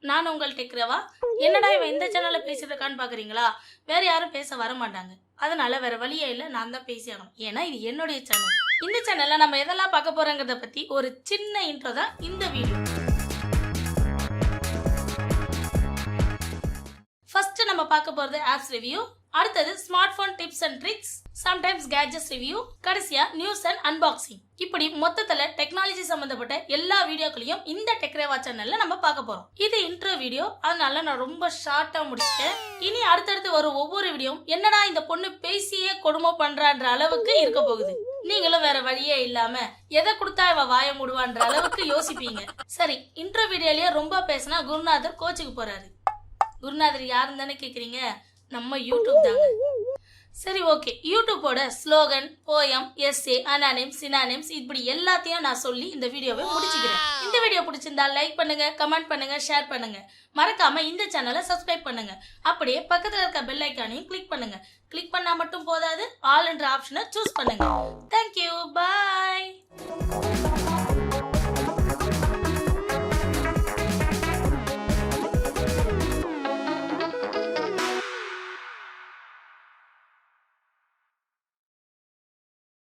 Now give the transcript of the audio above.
நான் உங்கள் டெக்ரவா. என்னடா இவன் இந்த சேனல்ல பேசிட்டு இருக்கான்னு பாக்குறீங்களா? வேற யாரும் பேச வர மாட்டாங்க. அதனால வேற வழியே இல்ல, நான் தான் பேசி ஆகணும். ஏன்னா இது என்னுடைய சேனல். இந்த சேனல்ல நம்ம எதெல்லாம் பார்க்க போறோங்கிறத பத்தி ஒரு சின்ன இன்ட்ரோ தான் இந்த வீடியோ. ஃபர்ஸ்ட் நம்ம பார்க்க போறது ஆப்ஸ் ரிவ்யூ, அடுத்தது smart phone tips and tricks, sometimes gadgets review, கடைசியா நியூஸ் அண்ட் அன்பாக்சிங். இப்படி மொத்தத்துல டெக்னாலஜி சம்பந்தப்பட்ட எல்லா வீடியோக்களையும் இந்த டெக்ரேவா சேனல்ல நம்ம பார்க்க போறோம். இது இன்ட்ரோ வீடியோ, அதனால நான் ரொம்ப ஷார்ட்டா முடிச்சிட்டேன். இனி அடுத்தடுத்து வரும் ஒவ்வொரு வீடியோ என்னடா இந்த பொண்ணு பேசியே கொடுமை பண்றான்ற அளவுக்கு இருக்க போகுது. நீங்களும் வேற வழியே இல்லாம எதை கொடுத்தா இவ வாய மூடுவான்ற அளவுக்கு யோசிப்பீங்க. சரி, இன்ட்ரோ வீடியோலயே ரொம்ப பேசினா குருநாதர் கோச்சுக்கு போறாரு. குருநாதர் யாருன்னு தானே கேக்குறீங்க? நம்ம யூடியூப் தாங்க. சரி, ஓகே. யூடியூபோட slogan, poem, essay, antonyms, synonyms இப்படி எல்லாத்தையும் நான் சொல்லி இந்த வீடியோவை முடிச்சுக்கிறேன். இந்த வீடியோ பிடிச்சிருந்தா லைக் பண்ணுங்க, கமெண்ட் பண்ணுங்க, ஷேர் பண்ணுங்க. மறக்காம இந்த சேனலை சப்ஸ்கிரைப் பண்ணுங்க. அப்படியே பக்கத்துல இருக்க பெல் ஐக்கானையும் கிளிக் பண்ணுங்க. கிளிக் பண்ணா மட்டும் போதாது, ஆல் என்ற ஆப்ஷனை சூஸ் பண்ணுங்க. தேங்க்யூ.